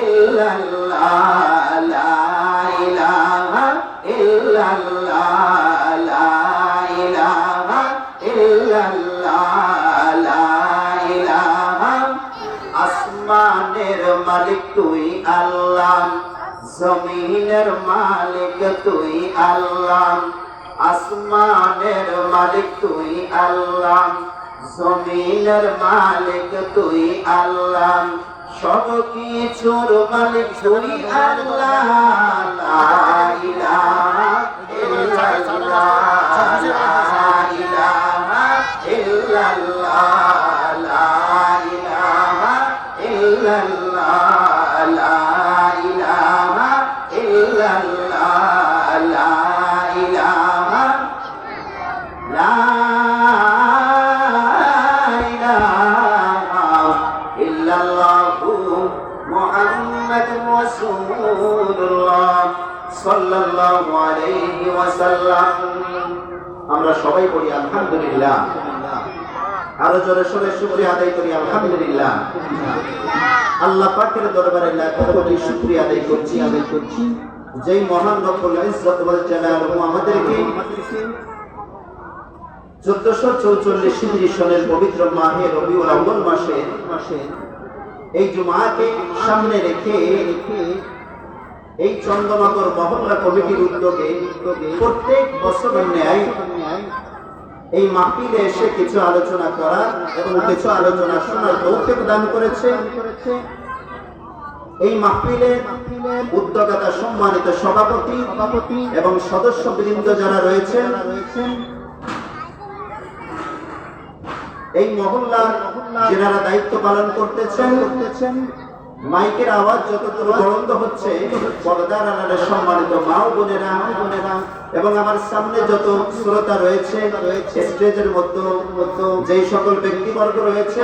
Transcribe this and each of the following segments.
illallah, la ilaha illallah, la ilaha illallah, la ilaha। আসমানের মালিক তুই আল্লাহ, জমিনের মালিক তুই আল্লাহ। আসমানের মালিক তুই আল্লাহ, জমিনের মালিক তুই আল্লাহ। সব কিছুর মালিক তুই আল্লাহ, লা ইলাহা ইল্লাল্লাহ, লা ইলাহা ইল্লাল্লাহ, লা ইলাহা ইল্লাল্লাহ, লা ইলাহা ইল্লাল্লাহ, লা ইলাহা লা সাল্লাল্লাহু আলাইহি ওয়াসাল্লাম। আমরা সবাই পড়ি আলহামদুলিল্লাহ। আরো জোরে সোরে শুকরিয়া আদায় করি আলহামদুলিল্লাহ। আল্লাহ পাকের দরবারে লাখ কোটি শুকরিয়া আদায় করছি যেই মহান রব্বুল ইজ্জত ওয়াল জালালুহু আমাদেরকে 1444 হিজরি সনের পবিত্র মাহে রবিউল আউয়াল মাসে এই জুমাকে সামনে রেখে এই চন্দ্রনগর মহল্লা কমিটির উদ্যোগে প্রত্যেক বছরের ন্যায় এই মাহফিলে এসে কিছু আলোচনা করার এবং কিছু আলোচনা শোনার তৌফিক দান করেছে। এই মাহফিলের উদ্যোক্তা সম্মানিত সভাপতি এবং সদস্যবৃন্দ যারা রয়েছেন, এই মহল্লার যারা দায়িত্ব পালন করতেছেন, মাইকের আওয়াজ যতদূর বন্ধ হচ্ছে, পর্দার আড়ালে সম্মানিত মা ও বোনেরা এবং আমার সামনে যত শ্রোতা রয়েছে, স্টেজের মধ্যে যেই সকল ব্যক্তিবর্গ রয়েছে,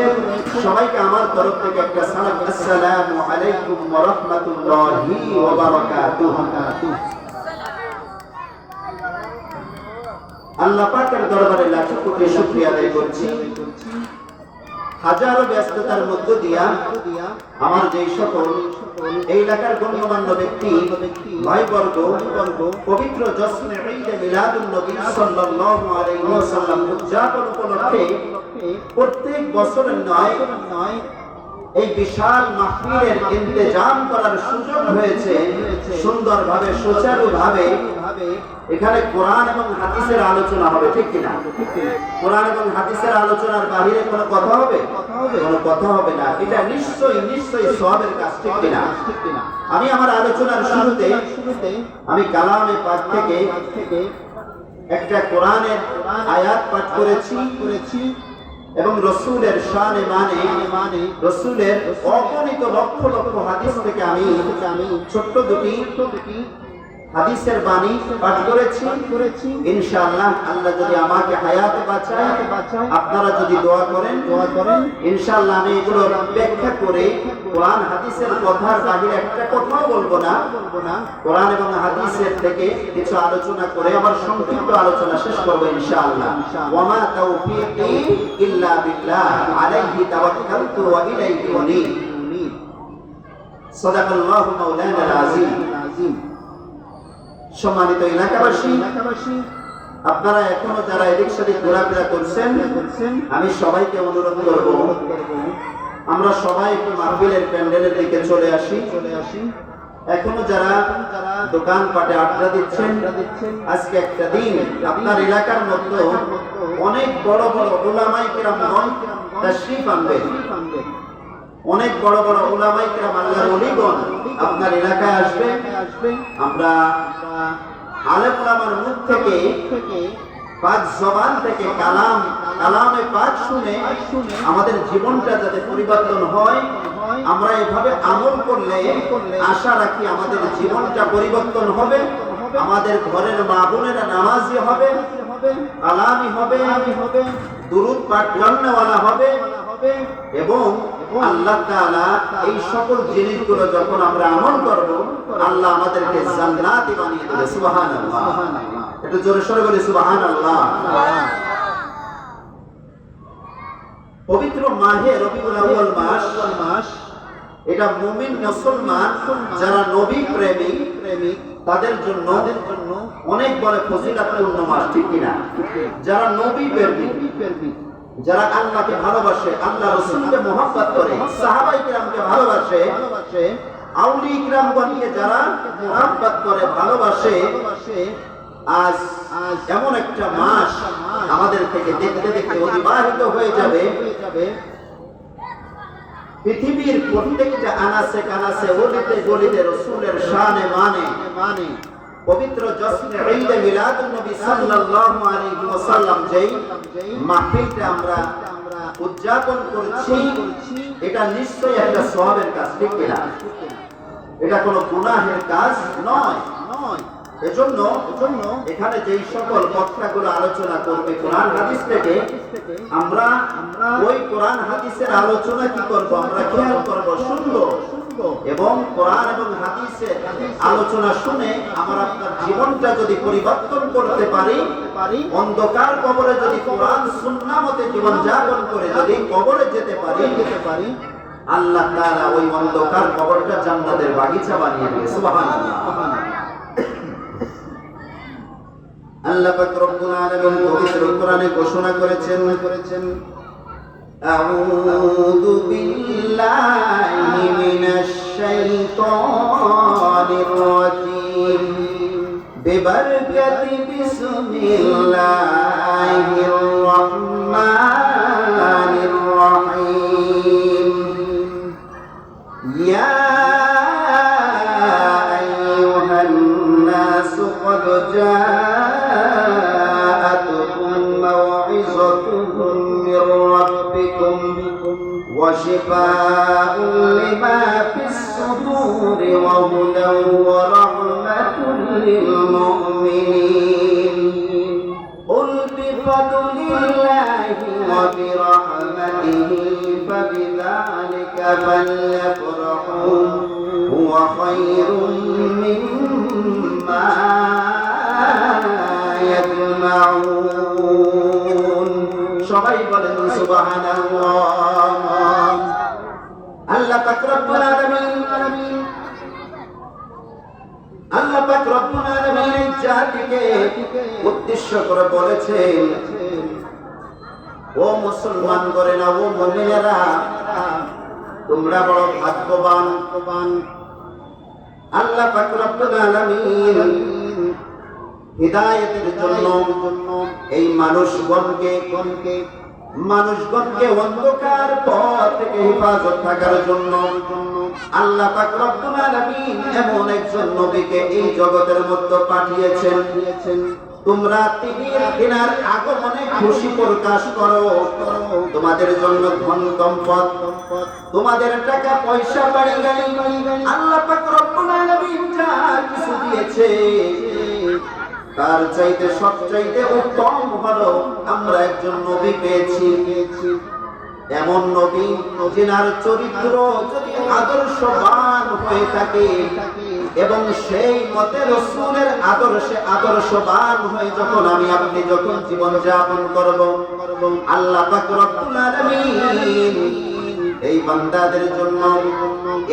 সবাইকে আমার তরফ থেকে একটা সালাম, আসসালামু আলাইকুম ওয়া রাহমাতুল্লাহি ওয়া বারাকাতুহু। আল্লাহ পাকের দরবারে লাখ কোটি শুকরিয়া আদায় করছি। হাজারো ব্যস্ততার মধ্য দিয়া আমার যেই সকল এই এলাকার গণ্যমান্য ব্যক্তি ভাইবর্গ পবিত্র জশ্নে ঈদে মিলাদুন নবী সাল্লাল্লাহু আলাইহি ওয়াসাল্লাম উদযাপন উপলক্ষে প্রত্যেক বছরের নয় এই বিশাল মাহফিলের ইন্তজাম করার সুযোগ হয়েছে। সুন্দরভাবে সুচারুভাবে এখানে কোরআন এবং হাদিসের আলোচনা হবে, ঠিক কিনা? কোরআন এবং হাদিসের আলোচনার বাইরে কোনো কথা হবে? কোনো কথা হবে না। এটা নিশ্চয়ই সওয়াবের কাজ, ঠিক কিনা? আমি আমার আলোচনার শুরুতে আমি কালামে পাক থেকে একটা কোরআনের আয়াত পাঠ করেছি এবং রসুলের শানে মানে রসুলের অগণিত লক্ষ লক্ষ হাদিস থেকে আমি ছোট্ট দুটি হাদিসের বাণী পাঠ করেছি। ইনশাআল্লাহ আল্লাহ যদি আমাকে হায়াতে বাঁচায়, আপনারা যদি দোয়া করেন ইনশাআল্লাহ আমি এগুলো ব্যাখ্যা করে কোরআন হাদিসের কথার বাহিরে একটা কথাও বলবো না। কোরআন এবং হাদিসের থেকে কিছু আলোচনা করে আমার সংক্ষিপ্ত আলোচনা শেষ করব ইনশাআল্লাহ। ওয়া মা তাওফীকি ইল্লা বিল্লাহ, আলাইহি তাওয়াক্কালতু ওয়া ইলাইহি উনীব। সাদাকাল্লাহু মাওলানাল আযীম। সম্মানিত এলাকাবাসী, আপনারা এখনো যারা এদিক সেদিক ঘোরাফেরা করছেন, আমি সবাইকে অনুরোধ করব আমরা সবাই একটু মাহফিলের প্যান্ডেলের দিকে চলে আসি। এখনো যারা দোকান পাটে আড্ডা দিচ্ছেন, আজকে একটা দিন আপনার এলাকার মধ্যে অনেক বড় বড় উলামায়ে কিরাম তাশরীফ আনবেন। অনেক বড় বড় উলামায়ে কিরাম আল্লাহর ওলিগণ আপনার এলাকায় আসবে। আমরা আলেম উলামার মুখ থেকে পাক জবান থেকে কালামে পাক শুনে আমাদের জীবনটা যাতে পরিবর্তন হয়, আমরা এভাবে আমল করলে আশা রাখি আমাদের জীবনটা পরিবর্তন হবে। আমাদের ঘরের মা বোনেরা নামাজি হবে, আলামি হবে, দুরূদ পাঠ করনেওয়ালা হবে এবং আল্লাহ তাআলা এই সকল জিনিসগুলো যখন আমরা আমল করব, আল্লাহ আমাদেরকে জান্নাতি বানিয়ে দেবে। সুবহানাল্লাহ। একটু জোরে সোরে বলি সুবহানাল্লাহ। পবিত্র মাহে রবিউল আউয়াল মাস এটা মুমিন মুসলমান যারা নবী প্রেমিক তাদের জন্য অনেক বড় ফজিলতপূর্ণ মাস, ঠিক কিনা? যারা নবী প্রেমিক, যারা আল্লাহকে ভালোবাসে, আল্লাহ রাসূলকে মহব্বত করে, সাহাবায়ে কিরামকে ভালোবাসে, আউলিয়া কিরামগণকে যারা মহব্বত করে ভালোবাসে, আজ এমন একটা মাস আমাদের থেকে দেখতে দেখতে অতিবাহিত হয়ে যাবে। পৃথিবীর প্রত্যেকটা আনাসে কানাসে অলিতে গলিতে রাসূলের শানে মানে পবিত্র জশ্নে ঈদে মিলাদুন নবী সাল্লাল্লাহু আলাইহি ওয়াসাল্লাম যেই মাহফিলটা আমরা উদযাপন করছি, এটা নিশ্চয়ই একটা সওয়াবের কাজ, ঠিক কিনা? এটা কোনো গুনাহের কাজ নয়। এজন্য এখানে যেই সকল কথাগুলো আলোচনা করবে কোরআন হাদিস থেকে, আমরা ওই কোরআন হাদিসের আলোচনা কি করব? আমরা খেয়াল করব, শুনবো, এবং কোরআন এবং হাদিসের আলোচনা শুনে আমার আপনার জীবনটা যদি পরিবর্তন করতে পারি, অন্ধকার কবরে যদি কোরআন সুন্নাহ মতে জীবন যাপন করে যদি কবরে যেতে পারি, আল্লাহ তাআলা ওই অন্ধকার কবরটা জান্নাতের বাগিচা বানিয়ে দিবে। সুবহানাল্লাহ। আল্লাহ পাক রব্বুল আলামিন পবিত্র কোরআনে ঘোষণা করেছেন, আউযু বিল্লাহি মিনাশ শাইতানির রাজীম বিবারকাতি বিসমিল্লাহির রাহমানির রাহিম। ইয়া আইয়ুহান নাসু ক্বাদ وشفاء لما في الصدور وهدى ورحمة للمؤمنين قل بفضل الله وبرحمته فبذلك فليفرحوا هو خير مما يجمعون। সবাই বলেন সুবহানাল্লাহ। আল্লাহ পাক রব্বুল আলামিন এই জাতিকে উদ্দেশ্য করে বলেছেন, ও মুসলমান করে না, ও মুমিনেরা, তোমরা বড় ভাগ্যবান। আল্লাহ পাক রব্বুল আলামিন হিদায়াতের জন্য এই মানুষগণকে অন্ধকার পথ থেকে হেফাজত থাকার জন্য আল্লাহ পাক রব্বুল আলামিন এমন একজন নবীকে এই জগতের মধ্যে পাঠিয়েছেন। তোমরা তিনার আগমনে খুশি প্রকাশ করো। তোমাদের জন্য ধন সম্পদ, তোমাদের টাকা পয়সা বাড়ি গাড়ি আল্লাহ পাক রব্বুল আলামিন যা কিছু দিয়েছে তার চাইতে সবচাইতে উত্তম হলো আমরা একজন নবী পেয়েছি। এমন নবী যিনার চরিত্র যদি আদর্শবান হয়ে থাকে এবং সেই মতে রাসূলের আদর্শে আদর্শবান হয়ে যখন আমি আপনি যখন জীবন যাপন করব, আল্লাহ পাক রব্বুল আলামিন এই বান্দাদের জন্য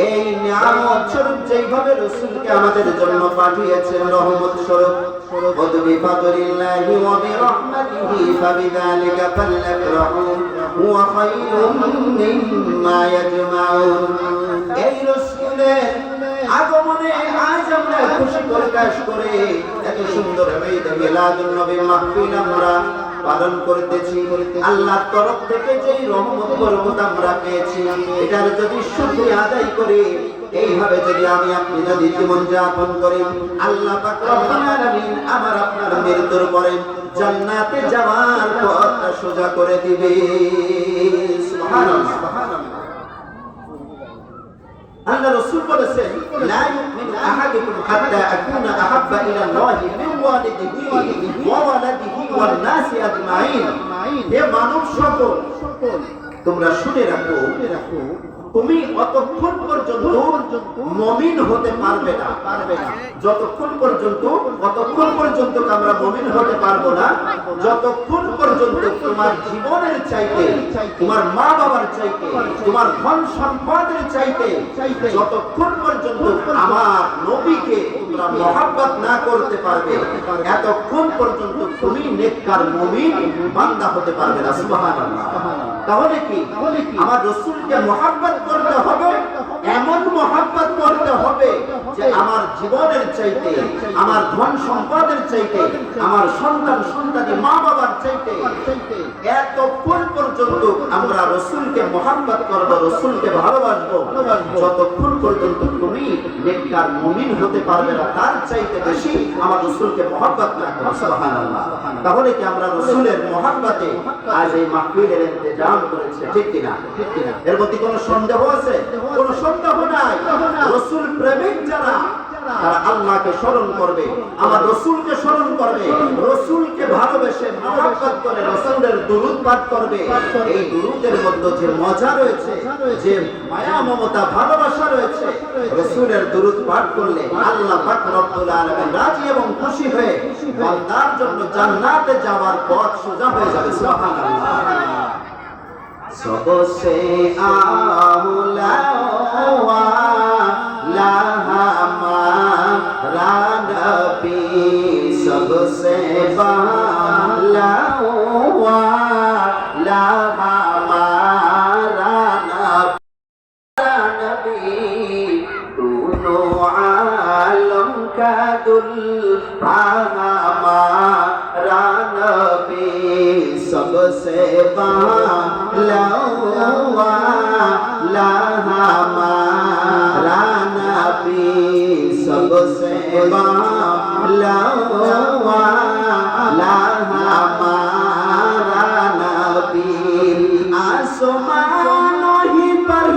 এই নিয়ামত স্বরূপ যেইভাবে রাসূলকে আমাদের জন্য পাঠিয়েছেন রহমত স্বরূপ, বিফাদলিল্লাহি ওয়া বিরহমাতিহি ফাবিযালিকা ফালইফরাহু হুয়া খায়রুম মিম্মা ইয়াজমাউন। এই রাসূলের আগমনে আজ আমরা খুশি প্রকাশ করে এত সুন্দর ঈদ মিলাদুন নবী মাহফিল আমরা পালন করতেছি। আল্লাহর তরফ থেকে যেই রহমত বরকত আমরা পেয়েছি, এটার যদি শুকরিয়া আদায় করি, এইভাবে যদি আমি আপনি যদি জীবন যাপন করি, আল্লাহ পাক রব্বুল আলামিন আমার আপনার মৃত্যুর পরে জান্নাতে যাওয়ার পথটা সোজা করে দিবে। সুবহানাল্লাহ। আল্লাহ রাসূল বলেছেন, লা ইউমিনু আহাদুকুম হাত্তা আকুনা আহাব্বা ইলা আল্লাহি মিন ওয়ালিদিহি ওয়া ওয়ালাদিহি ওয়ান নাসি আজমাইন। হে মানব সকল, তোমরা শুনে রাখো, তুমি অতক্ষণ পর্যন্ত মুমিন হতে পারবে না। যতক্ষণ পর্যন্ত আমরা মুমিন হতে পারবো না, যতক্ষণ পর্যন্ত তোমার জীবনের চাইতে, তোমার মা বাবার চাইতে, তোমার ধন সম্পদের চাইতে, যতক্ষণ পর্যন্ত আমার নবীকে তোমরা মহব্বত না করতে পারবে, এতক্ষণ পর্যন্ত তুমি নেককার মুমিন বান্দা হতে পারবে না। সুবহানাল্লাহ। তাহলে কি আমার রাসূলকে মহব্বত করতে হবে, এমন মহব্বত করতে হবে যে আমার জীবনের চাইতে, আমার ধন সম্পদের চাইতে, আমার সন্তান সন্তানি মা বাবার চাইতে এতক্ষণ পর্যন্ত আমরা রাসূলকে মহব্বত করব, রাসূলকে ভালোবাসবো, যতক্ষণ পর্যন্ত তুমি নেককার মুমিন হতে পারবে না, তার চাইতে বেশি আমার রাসূলকে মহব্বত না করো। সুবহানাল্লাহ। তাহলে কি আমরা রাসূলের মহব্বতে আজ এই মাহফিলের ইন্তজাম করেছি, ঠিক কিনা? এর মধ্যে কোনো সন্দেহ আছে? কোনো সন্দেহ নাই। রাসূল প্রেমিক যারা, তারা আল্লাহকে স্মরণ করবে, আমার রাসূলকে স্মরণ করবে, রাসূলকে ভালোবেসে মহব্বত করে রাসূলের দুরূদ পাঠ করবে। এই দুরূদের মধ্যে যে মজা রয়েছে, যে মায়া মমতা ভালোবাসা রয়েছে, রাসূলের দুরূদ পাঠ করলে আল্লাহ পাক রব্বুল আলামিন রাজি এবং খুশি হয়ে বান্দার জন্য জান্নাতে যাওয়ার পথ সোজা হয়ে যাবে। সুবহানাল্লাহ। सबसे आउला वाला हमारा नबी, सबसे बाला वाला हमारा नबी, दोनों आलम का दुल्हा हमारा नबी, सबसे बाला वाला हमारा नबी, सबसे बाला वाला हमारा नबी, आसमानों ही पर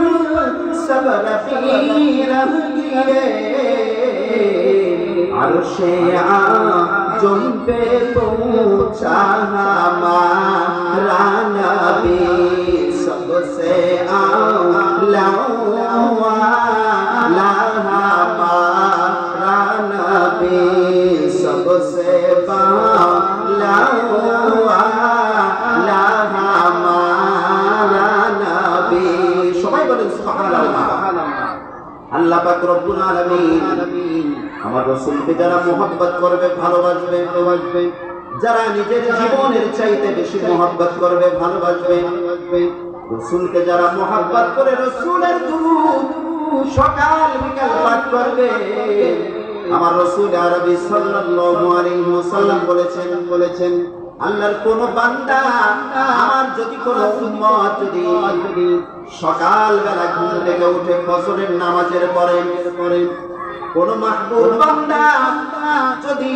सब नबी रह गिरे, अर्शे आज़म पे पहुंचा हमारा नबी, सबसे आला वाला हमारा नबी, सबसे बाला वाला हमारा नबी। সবাই বলেন সুবহানাল্লাহ। আল্লাহ পাক রব্বুল আলামিন আমার রাসূলকে যারা মহব্বত করবে, ভালোবাসবে, যারা নিজের জীবনের চাইতে বেশি মহব্বত করবে, ভালোবাসবে, রাসূলকে যারা মহব্বত করে রাসূলের দুরূদ সকাল বিকাল পাঠ করবে, আমার রাসূল আরবি সাল্লাল্লাহু আলাইহি ওয়াসাল্লাম বলেছেন আল্লাহর কোন বান্দা, আমার যদি কোন উম্মত যদি সকাল বেলা ঘুম থেকে উঠে ফজরের নামাজের পরে কোন মাহবুব বান্দা যদি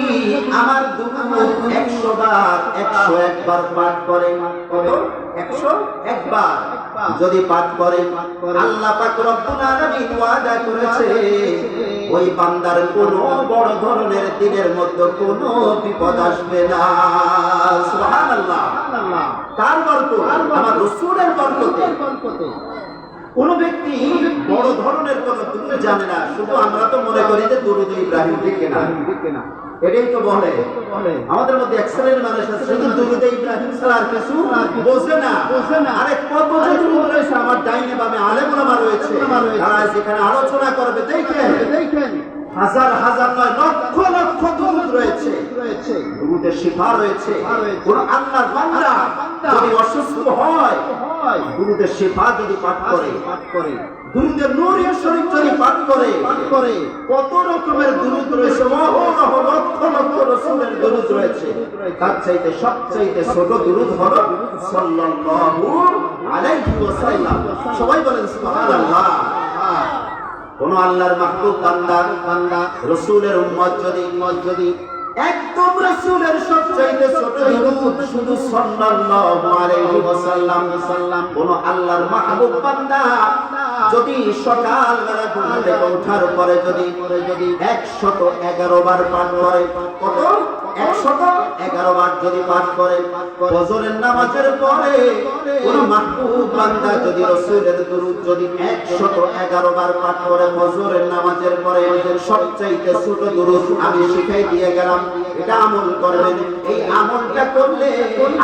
আমার দুরূদ 100 বার 101 বার পাঠ করে, কত? 101 বার যদি পাঠ করে, আল্লাহ পাক রব্বুল আলামিন ওয়াদা করেছে ওই বান্দার কোনো বড় ধরনের দিনের মধ্যে কোনো বিপদ আসবে না। সুবহানাল্লাহ। কার বরকত? আমার রাসূলের বরকতে। কোন ব্যক্তি বড় ধরনের কোন দুরূদ জানে না, শুধু আমরা তো মনে করি যে দুরূদ ইব্রাহিম, ঠিক না? এটাই তো বলে আমাদের মধ্যে এক শ্রেণীর মানুষ আছে, শুধু দুরূদ ইব্রাহিম ছাড়া আর কিছু বোঝে না। আরে কত যে দুরূদ রয়েছে, আমার ডাইনে বামে আলেম ওলামা রয়েছে, তারা যেখানে আলোচনা করবে, দেখেন হাজার হাজার নয় লক্ষ লক্ষ দুরূদ রয়েছে, দুরূদের শিফা রয়েছে। কোন আল্লাহর বান্দা যদি অসুস্থ হয়, দুরূদের শিফা যদি পাঠ করে, দুরূদের নূরে শরীফ যদি পাঠ করে, কত রকমের দুরূদ রয়েছে, লক্ষ লক্ষ রাসূলের দুরূদ রয়েছে। তার চাইতে সবচাইতে ছোট দুরূদ হলো সাল্লাল্লাহু আলাইহি ওয়াসাল্লাম। সবাই বলেন সুবহানাল্লাহ। কোন আল্লাহর মাহবুব বান্দা রাসূলের উম্মত যদি একদম রাসূলের সবচাইতে ছোট দরুদ শুধু সাল্লাল্লাহু আলাইহি ওয়াসাল্লাম। কোন আল্লাহর মাহবুব বান্দা যদি সকাল বেলা ঘুম থেকে ওঠার পরে যদি 111 বার পাঠ করে, কত 111 বার যদি পাঠ করে, ফজরের নামাজের পরে কোন মাহবুব বান্দা যদি রাসূলের দরুদ যদি 111 বার পাঠ করে ফজরের নামাজের পরে, সবচাইতে ছোট দরুদ আমি শিখাই দিয়ে গেলাম, এটা আমল করবেন। এই আমলটা করলে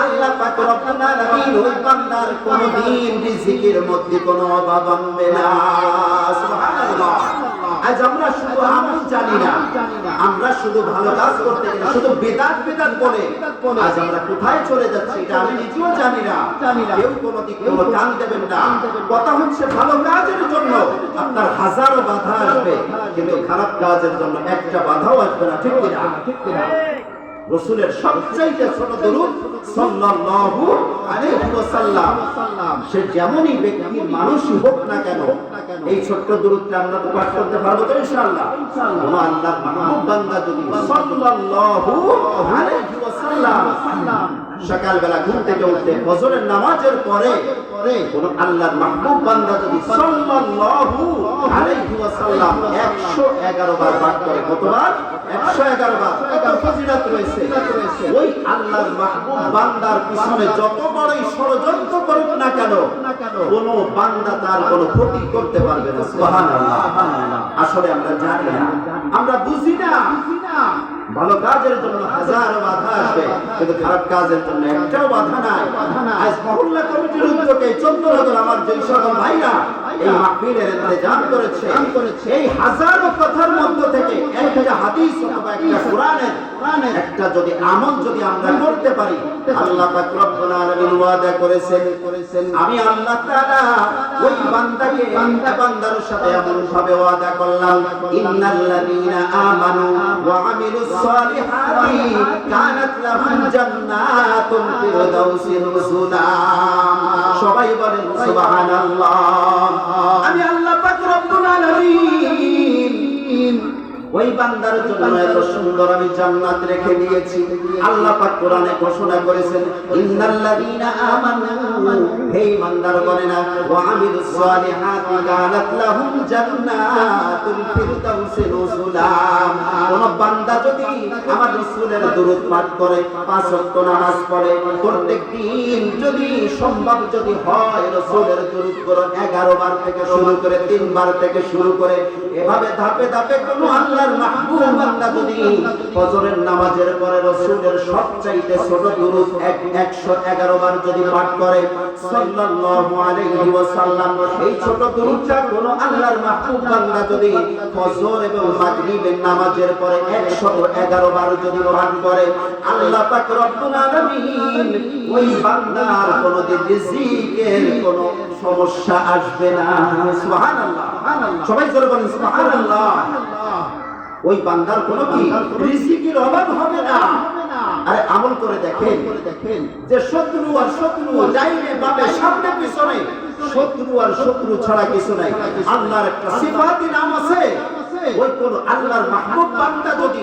আল্লাহ পাক রব্বুল আলামিন ওই বান্দার কোনদিন রিজিকের মধ্যে কোনো অভাব আনবে না। সুবহানাল্লাহ। আজ আমরা শুধু আমল জানি না, আমরা শুধু ভালো কাজ করতে গেলে শুধু বিদআত বলে আজ আমরা কোথায় চলে যাচ্ছি এটা আমি নিজেও জানি না। কেউ কোনো দিক কোনো কান দেবেন না। কথা হচ্ছে ভালো কাজের জন্য আপনার হাজারো বাধা আসবে, কিন্তু খারাপ কাজের জন্য একটা বাধাও আসবে না। ঠিক কিনা? রাসূলের সবচাইতে ছোট দরুদ সাল্লাল্লাহু আলাইহি ওয়াসাল্লাম। সে যেমনই ব্যক্তির মানুষই হোক না কেন, এই ছোট্ট দরুদটা আমরা তো পাঠ করতে পারবো তো ইনশাআল্লাহ। কোন আল্লাহর মাহবুব বান্দা যদি সাল্লাল্লাহু আলাইহি ওয়াসাল্লাম সকাল বেলা ঘুম থেকে উঠে ফজরের নামাজের পরে কোন আল্লাহর মাহবুব বান্দা যদি সাল্লাল্লাহু আলাইহি ওয়াসাল্লাম 111 বার পাঠ করে, কতবার? 111 বার। কত ফজিলত রয়েছে। ওই আল্লাহর মাহবুব বান্দার পিছনে যত বড়ই ষড়যন্ত্র করুক না কেন, কোন বান্দা তার কোনো ক্ষতি করতে পারবে না। সুবহানাল্লাহ। আসলে আমরা জানি না, আমরা বুঝি না। ভালো কাজের জন্য হাজার বাধা আসবে, কিন্তু খারাপ কাজের জন্য একটাও বাধা নাই। আজ মহল্লা কমিটির উদ্যোগে 14 নগর আমার যে সকল ভাইরা এই মাহফিলের ইন্তজাম করেছে, এই হাজারো কথার মধ্য থেকে একটা হাদিস অথবা একটা কোরআনের একটা যদি আমল যদি আমরা করতে পারি, আল্লাহ পাক রব্বুল আলামিন ওয়াদা করেছেন, আমি আল্লাহ তাআলা ওই বান্দাকে বান্দার সাথে এমন ভাবে ওয়াদা করলাম, ইন্নাল্লাযীনা আমানু ওয়া আমিলুস সালিহাতি কানাত লাহুম জান্নাতুল ফিরদাউসি নুজুলা। সবাই বলেন সুবহানাল্লাহ। আমি আল্লাহ পাক রব্বুল আলামিন ওই বান্দার জন্য এত সুন্দর আমি জান্নাত রেখে দিয়েছি। আল্লাহ পাক কোরআনে ঘোষণা করেছেন, ইন্নাল্লাযীনা আমানু, হে ইমানদার বলে না, ওয়া আমিলুস সালিহাতি কানাত লাহুম জান্নাতুল ফিরদাউসি নুজুলা। কোন বান্দা যদি আমার রাসূলের দরুদ পাঠ করে, 5 ওয়াক্ত নামাজ পড়ে, প্রত্যেক দিন যদি সম্ভব যদি হয় রাসূলের দরুদ করো 11 বার থেকে শুরু করে 3 বার থেকে শুরু করে এভাবে ধাপে ধাপে কোন আল্লাহর মাহবুব বান্দা যদি ফজরের নামাজের পরে রাসূলের সবচাইতে ছোট দরুদ 111 বার যদি পাঠ করে সাল্লাল্লাহু আলাইহি ওয়াসাল্লাম, এই ছোট দরুদটা কোন আল্লাহর মাহবুব বান্দা যদি ফজর এবং মাগরিবের নামাজের পরে 111 বার যদি পাঠ করে, আল্লাহ পাক রব্বুল আলামিন ওই বান্দার কোনদিন রিজিকের কোনো সমস্যা আসবে না। সুবহানাল্লাহ। সবাই জোরে বলেন সুবহানাল্লাহ। ওই বান্দার কোনো কি রিজিকের অভাব হবে না। আরে আমল করে দেখেন যে শত্রু আর শত্রু যাইবে বামে সামনে পিছনে, শত্রু আর শত্রু ছাড়া কিছু নাই। আল্লাহর একটা সিফাতি নাম আছে, ওই কোন আল্লাহর মাহবুব বান্দা যদি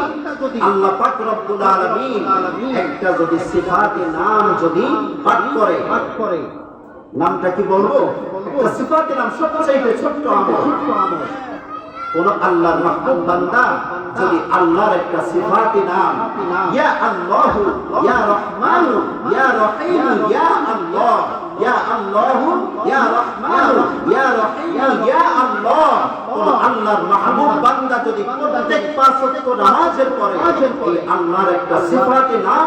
আল্লাহ পাক রব্বুল আলামিন একটা যদি সিফাতি নাম যদি পাঠ করে, নামটা কি বলবো? একটা সিফাতি নাম, সবচেয়ে ছোট্ট আমল। কোন আল্লাহর মাহবুব বান্দা যদি আল্লাহর একটা সিফাতি নাম, ইয়া আল্লাহু ইয়া রহমানু ইয়া রহিম ইয়া আল্লাহ, ইয়া আল্লাহু ইয়া রহমানু ইয়া রহিম ইয়া আল্লাহ, কোন আল্লাহর মাহবুব বান্দা যদি প্রত্যেক 5 ওয়াক্ত নামাজের পরে এই আল্লাহর একটা সিফাতি নাম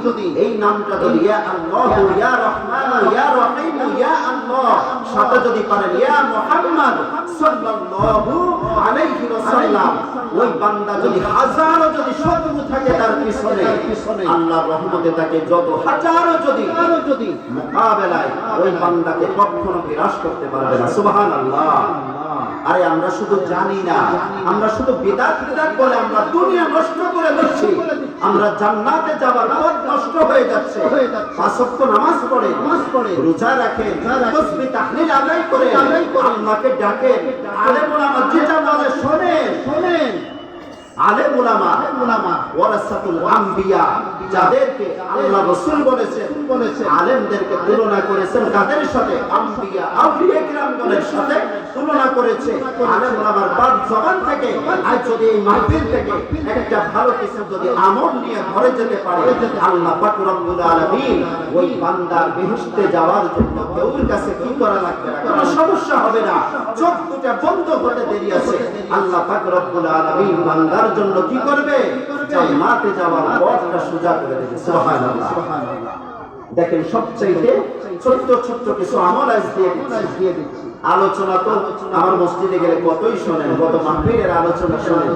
যদি এই নামটা যদি ইয়া আল্লাহু ইয়া রহমানু ইয়া রহিম ইয়া আল্লাহ সাথে যদি পারেন ইয়া মুহাম্মদ সাল্লাল্লাহু আলাইহি ওয়াসাল্লাম, ওই বান্দা যদি হাজারো যদি শত্রু থাকে তার পিছনে, আল্লাহর রহমতে তাকে যত হাজারো যদি মোকাবেলায় ওই বান্দাকে কখনো বিনাশ করতে পারবে না। সুবহানাল্লাহ। আরে আমরা শুধু জানি না, আমরা শুধু বিদআত বলে আমরা দুনিয়া নষ্ট করে দিচ্ছি, আমরা জান্নাতে যাবার পথ নষ্ট হয়ে যাচ্ছে। 5 ওয়াক্ত নামাজ পড়ে, রোজা রাখেন, তাসবিহ তাহলিল আদায় করে আল্লাহকে ডাকেন, আলেম ওলামা যেটা বলে শোনেন, আলেম উলামা ওয়ারাসাতুল আম্বিয়া, যাদেরকে আল্লাহ রাসূল বলেছেন আলেমদেরকে তুলনা করেছেন কাদের সাথে? আম্বিয়া আউলিয়া কিরামগণের সাথে তুলনা করেছে। আলেম উলামার বাদ জবান থেকে আজ যদি এই মাহফিল থেকে একটা ভালো কিছু যদি আমল নিয়ে ঘরে যেতে পারে, আল্লাহ পাক রব্বুল আলামিন ওই বান্দার বেহেশতে যাওয়ার জন্য কেউর কাছে কি করা লাগবে না, কোনো সমস্যা হবে না। চোখ দুটো বন্ধ হতে দেরি আছে, আল্লাহ পাক রব্বুল আলামিন বান্দার জন্য কি করবে? জান্নাতে যাওয়ার পথটা সোজা করে দেবে। সুবহানাল্লাহ। দেখেন সবচাইতে ছোট্ট ছোট্ট কিছু আমল আজ দিয়ে দিচ্ছি। আলোচনা তো আমার মসজিদে গেলে কতই শোনেন, কত মাহফিলের আলোচনা শোনেন।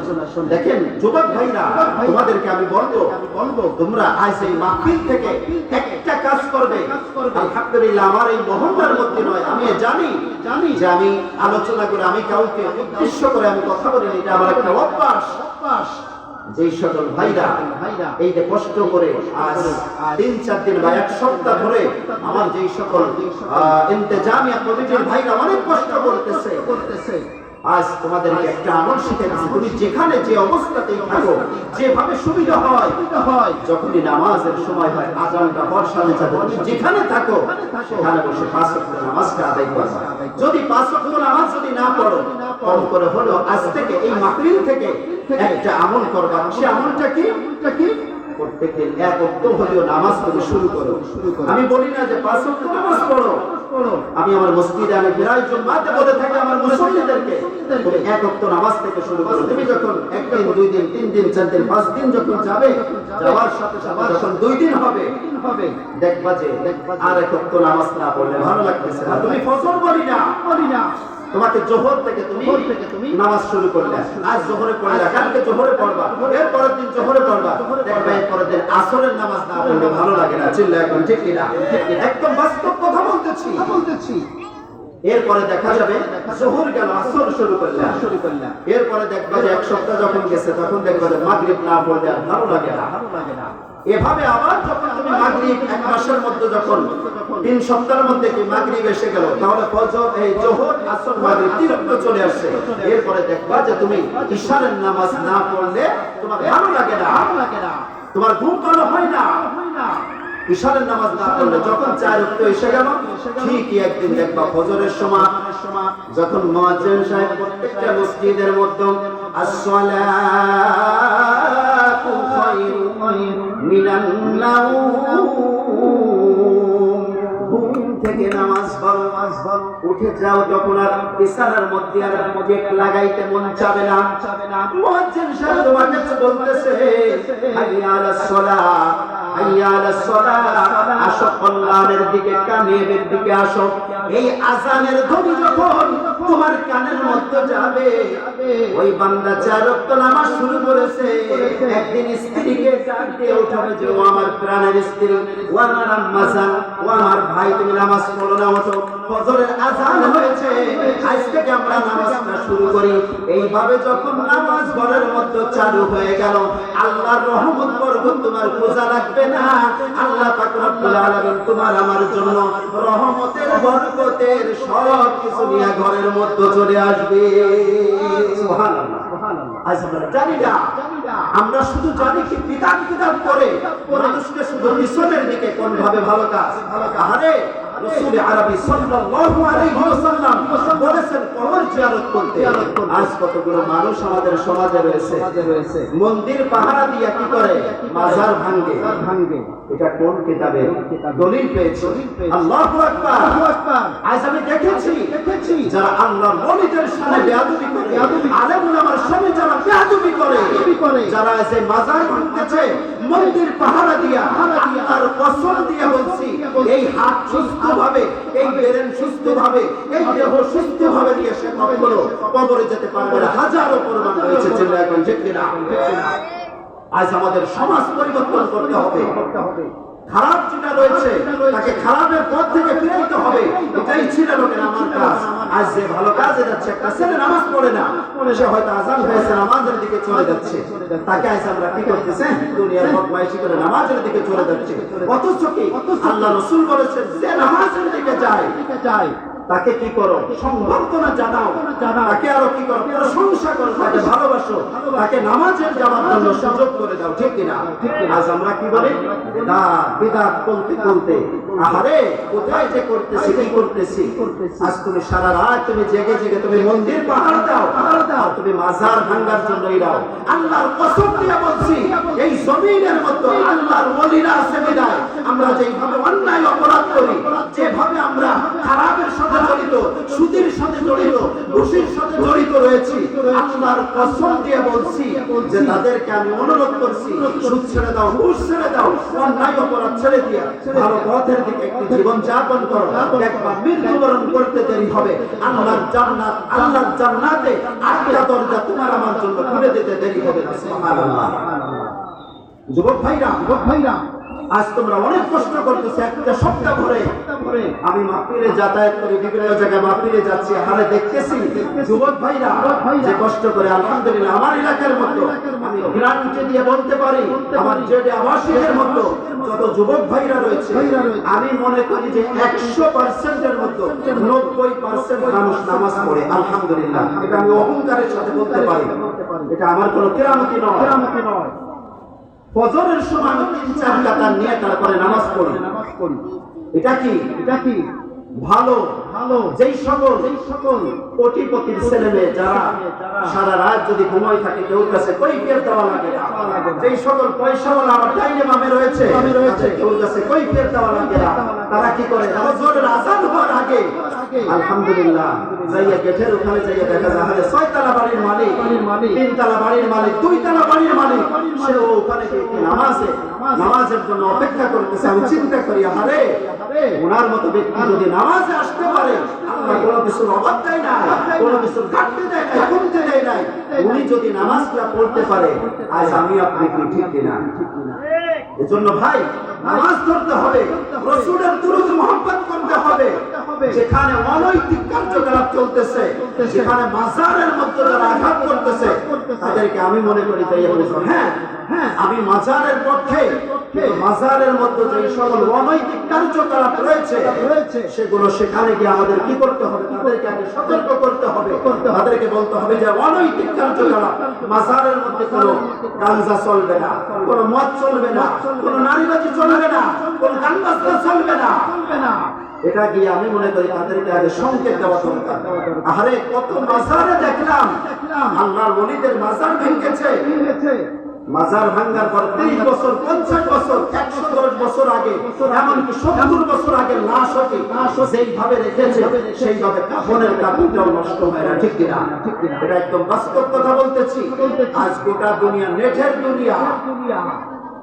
দেখেন যুবক ভাইরা, তোমাদেরকে আমি বলবো তোমরা আজ এই মাহফিল থেকে একটা কাজ করবে। আলহামদুলিল্লাহ আমার এই মহল্লার মধ্যে নয়, আমি জানি যে আমি আলোচনা করে আমি কাউকে উদ্দেশ্য করে আমি কথা বলিনি, এটা আমার একটা অভ্যাস। যেই সকল ভাইরা এই যে কষ্ট করে আজ 3-4 দিন বা 1 সপ্তাহ ধরে আমার যেই সকল ইন্তেজামিয়া কমিটির ভাইরা অনেক কষ্ট করতেছে, আজ তোমাদেরকে একটা আমল শিখাচ্ছি। তুমি যেখানে যে অবস্থাতেই থাকো, যেভাবে সুবিধা হয়, যখনই নামাজের সময় হয়, আযানটা হওয়ার সাথে সাথে তুমি যেখানে থাকো সেখানে বসে 5 ওয়াক্ত নামাজটা আদায় করবা। যদি 5 ওয়াক্ত নামাজ যদি না পড়ো, কম করে হলো আজ থেকে এই মাহফিল থেকে একটা আমল করবা। সে আমলটা কি? প্রত্যেকদিন 1 ওয়াক্ত হলেও নামাজ তুমি শুরু করো। আমি বলি না যে 5 ওয়াক্ত নামাজ পড়ো, আমি আমার মসজিদে আমি প্রায় জুমাতে বলে থাকি আমার মুসল্লিদেরকে, তুমি 1 ওয়াক্ত নামাজ থেকে শুরু করো। তুমি যখন 1 দিন 2 দিন 3 দিন 4 দিন 5 দিন যখন যাবে, যাওয়ার সাথে সাথে যখন 2 দিন হবে দেখবা যে আর 1 ওয়াক্ত নামাজ না পড়লে ভালো লাগতেছে না। তুমি ফজর বলি না, তোমাকে জোহর থেকে তুমি নামাজ শুরু করলে, আজ জোহরে পড়লে, কালকে জোহরে পড়বা, এর পরের দিন জোহরে পড়বা, দেখবে এর পরের দিন আসরের নামাজ না পড়লে ভালো লাগে না। চিল্লা এখন ঠিক কিনা? একদম বাস্তব কথা বলতেছি। এরপরে দেখা যাবে জোহর গেল, আসর শুরু করলে, এরপরে দেখবা যে 1 সপ্তাহ যখন গেছে তখন দেখবা যে মাগরিব না পড়লে আর ভালো লাগে না। এভাবে আবার যখন তুমি মাগরিব 1 মাসের মধ্যে যখন 3 সপ্তাহের মধ্যে কি মাগরিব এসে গেল, তাহলে ফজর এই জোহর আসর মাগরিব 3 রক্ত চলে আসছে। এরপরে দেখবা যে তুমি ইশারের নামাজ না পড়লে তোমার ভালো লাগে না, তোমার ঘুম ভালো হয় না। ইশারের নামাজ না পড়লে যখন 4 রক্ত এসে গেল, ঠিকই একদিন দেখবা ফজরের সময় যখন মুয়াজ্জিন সাহেব প্রত্যেকটা মসজিদের মধ্যে আসসালাতু খায়রুম মিনান নাওম, ঘুম থেকে নামাজ পড়ো, উঠে যাও, যখন আর বিছানার মধ্যে আর মুখ লাগাইতে মন চাবে না, মুয়াজ্জিন সাহেব তোমার কাছে বলতেছে হাইয়া আলাস সালাহ, হাইয়া আলাস সালাহ, আসো কল্যাণের দিকে, কামের দিকে আসো। এই আযানের ধ্বনি যখন তোমার কানের মধ্যে যাবে, ওই বান্দা 4 ওয়াক্ত নামাজ শুরু করেছে। একদিন স্ত্রীকে ডাক দিয়ে উঠাবে যে ও আমার প্রাণের স্ত্রী, ও আমার আম্মা জান, ও আমার ভাই, তুমি নামাজ পড়ো না, ওঠো, ফজরের আযান হয়েছে, আজ থেকে আমরা নামাজটা শুরু করি। এইভাবে যখন নামাজ ঘরের মধ্যে চালু হয়ে গেল, আল্লাহর রহমত বরকত তোমার খোঁজা লাগবে না। আল্লাহ পাক রব্বুল আলামিন তোমার আমার জন্য রহমতের বরকতের সব কিছু নিয়ে ঘরের মধ্যে চলে আসবে। সুবহানাল্লাহ। আজ আমরা জানি না, আমরা শুধু জানি কি বিদাত করে মানুষকে শুধু মিশনের দিকে কোন ভাবে ভালো কাজ। আরে রাসূল আরবি সাল্লাল্লাহু আলাইহি ওয়াসাল্লাম বলেছেন কবর জিয়ারত করতে। আজ কতগুলো মানুষ আমাদের সমাজে রয়েছে মন্দির পাহারা দিয়ে কি করে? মাজার ভাঙে। এটা কোন কিতাবে দলিল পেয়েছি? আল্লাহু আকবার। আজ আমি দেখেছি যারা আল্লাহর ওলিদের সাথে বেয়াদবি করে, আলেম উলামার সাথে যারা বেয়াদবি করে, যারা এসে মাজার ভাঙতেছে মন্দির পাহারা দিয়া, আল্লাহর কসম দিয়ে বলছি, এই হাত সুস্থভাবে, এই ব্রেন সুস্থভাবে, এই দেহ সুস্থভাবে নিয়ে সে কখনো কবরে যেতে পারবে না। হাজারো প্রমাণ রয়েছে। চিল্লা এখন ঠিক কিনা? আজ আমাদের সমাজ পরিবর্তন করতে হবে। খারাপ যেটা রয়েছে তাকে খারাপের পথ থেকে ফিরাইতে হবে। এটাই ছিল লোকের আমার কাজ। আজ যে ভালো কাজে যাচ্ছে, একটা ছেলে নামাজ পড়ে না, সে হয়তো আযান হয়েছে নামাজের দিকে চলে যাচ্ছে, তাকে আজ আমরা কি করতেছে? দুনিয়ার বদমাইশি করে নামাজের দিকে চলে যাচ্ছে। অথচ কি আল্লাহ রাসূল বলেছেন যে নামাজের দিকে যায় তাকে কি করো? সংবর্ধনা জানাও। তাকে আরো কি করো? প্রশংসা করো, তাকে ভালোবাসো, তাকে নামাজের যাওয়ার জন্য সুযোগ করে দাও, ঠিক কিনা? আজ আমরা কি বলি? বিদআত বলতে বলতে আহারে কোথায় যে করতেছি, কি করতেছি। আজ তুমি সারা রাত তুমি জেগে জেগে তুমি মন্দির পাহাড় দাও, আর তুমি মাজার ভাঙার জন্যই দাও। আল্লাহর কসম দিয়ে বলছি, এই জমিনের মধ্যে আল্লাহর ওলিরা আছে বিদায় আমরা যেইভাবে অন্যায় অপরাধ করি, যেভাবে আমরা খারাপের সাথে জড়িত, সুদের সাথে জড়িত, ঘুষের সাথে জড়িত রয়েছি, আল্লাহর কসম দিয়ে বলছি যে তাদেরকে আমি অনুরোধ করছি, সুদ ছেড়ে দাও, ঘুষ ছেড়ে দাও, অন্যায় অপরাধ ছেড়ে দিয়া ভালো পথের দিকে একটু জীবন যাপন করো। একবার মৃত্যুবরণ করতে দেরি হবে, আল্লাহর জান্নাত, আল্লাহর জান্নাতে 8টা দরজা তোমার আমার জন্য খুলে দিতে দেরি হবে না। সুবহানাল্লাহ। যুবক ভাইরা, আজ তোমরা অনেক কষ্ট করতেছো। একটা সপ্তাহ ধরে আমি মাহফিলে যাতায়াত করি, বিভিন্ন জায়গায় মাহফিলে যাচ্ছি, হারে দেখতেছি যুবক ভাইরা যে কষ্ট করে। আলহামদুলিল্লাহ, আমার এলাকার মতো আমি গ্রান্টি দিয়ে বলতে পারি, আমার জেডে আবাসিকের মতো যত যুবক ভাইরা রয়েছে, আমি মনে করি যে 100%-এর মতো 90% মানুষ নামাজ পড়ে। আলহামদুলিল্লাহ, এটা আমি অহংকারের সাথে বলতে পারি, এটা আমার কোনো কেরামতি নয়। ফজরের সময় আমি 3-4 কাতার নিয়ে তারপরে নামাজ পড়ি। এটা কি ভালো যেই সকল কোটিপতির ছেলে মেয়ে যারা সারা রাত যদি ঘুমায় থাকে, কেউ কাছে কৈফিয়ত দেওয়া লাগে না। যেই সকল পয়সাওয়ালা আমার ডাইনে বামে রয়েছে, কেউ কাছে কৈফিয়ত দেওয়া লাগে না। তারা কি করে? ফজরের আযান হওয়ার আগে আলহামদুলিল্লাহ যাইয়া গেটের ওখানে যাইয়া দেখা যায় আরে 6 তলা বাড়ির মালিক, 3 তলা বাড়ির মালিক, 2 তলা বাড়ির মালিক, সে ওখানে নামাজের জন্য অপেক্ষা করতেছে। আমি চিন্তা করি আরে ওনার মতো ব্যক্তি যদি নামাজে আসতে পারে, আল্লাহ কোনো কিছুর অভাব দেয় না, কোনো কিছুর ঘাটতি দেয় না, কমতে দেয় না। উনি যদি নামাজটা পড়তে পারে, আজ আমি আপনি কি ঠিক কিনা? এজন্য ভাই নামাজ ধরতে হবে, রাসূলের দুরূদ মুহাব্বত করতে হবে। যেখানে অনৈতিক কার্যকলাপ চলতেছে, যেখানে মাজারের মধ্যে যারা আঘাত করতেছে, তাদেরকে আমি মনে করি তাই বলবো, হ্যাঁ আমি মাজারের পক্ষে। মাজারের মধ্যে যে সকল অনৈতিক কার্যকলাপ রয়েছে সেগুলো সেখানে গিয়ে আমাদের কি করতে হবে? তাদেরকে আগে সতর্ক করতে হবে, তাদেরকে বলতে হবে যে অনৈতিক কার্যকলাপ মাজারের মধ্যে কোনো গাঞ্জা চলবে না, কোনো মদ চলবে না, কোনো নারীবাজি চলবে না, কোনো গান বাজনা চলবে না। এটা গিয়ে আমি মনে করি তাদেরকে আগে সংকেত দেওয়া দরকার। আরে কত মাজারে দেখলাম আল্লাহর ওলিদের মাজার ভেঙেছে। মাজার ভাঙ্গার পর 30 বছর, 50 বছর, 110 বছর আগে, এমনকি 70 বছর আগে লাশ যেইভাবে রেখেছে সেইভাবে কাফনের কাপড়টাও নষ্ট হয় না, ঠিক কিনা? এটা একদম বাস্তব কথা বলতেছি। আজ গোটা দুনিয়া নেটের দুনিয়া,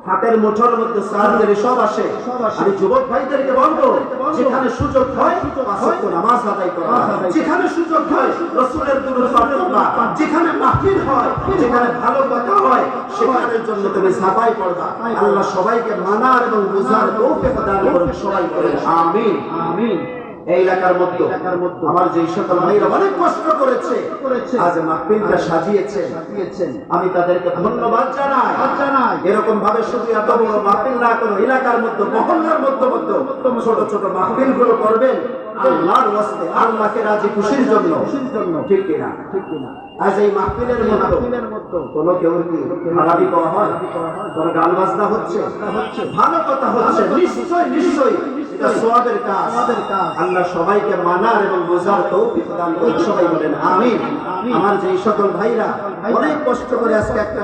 হাতের মুঠোর মধ্যে সার্জারি সব আসে। আমি যুবক ভাইদেরকে বলবো, যেখানে সুযোগ হয় 5 ওয়াক্ত নামাজ আদায় করা, যেখানে সুযোগ হয় রাসূলের দুরূদ পাঠ করবা, যেখানে মাহফিল হয়, যেখানে ভালো কথা হয়, সেখানের জন্য তুমি সাফাই পড়বা। আল্লাহ সবাইকে মানার এবং বুঝার তৌফিক দান করুন, সবাই বলেন আমিন। এই এলাকার মধ্যে আমার যে সকল ভাইরা অনেক কষ্ট করেছে, আজ মাহফিলটা সাজিয়েছেন, আমি তাদেরকে ধন্যবাদ জানাই। এরকম ভাবে শুধু এত বড় মাহফিল না করে এলাকার মধ্যে, মহল্লার মধ্যে ছোট ছোট মাহফিল গুলো করবেন আল্লাহর ওয়াস্তে, আল্লাহকে রাজি খুশির জন্য, ঠিক কিনা? আজ এই মাহফিলের মধ্যে কোনো কেউ কি খারাপি করা হয়? কোনো গান বাজনা হচ্ছে? ভালো কথা হচ্ছে, নিশ্চয়ই এটা সওয়াবের কাজ। আল্লাহ সবাইকে মানার এবং বোঝার তৌফিক দান করুন, সবাই বলেন আমিন। আমার যে সকল ভাইরা অনেক কষ্ট করে আজকে একটা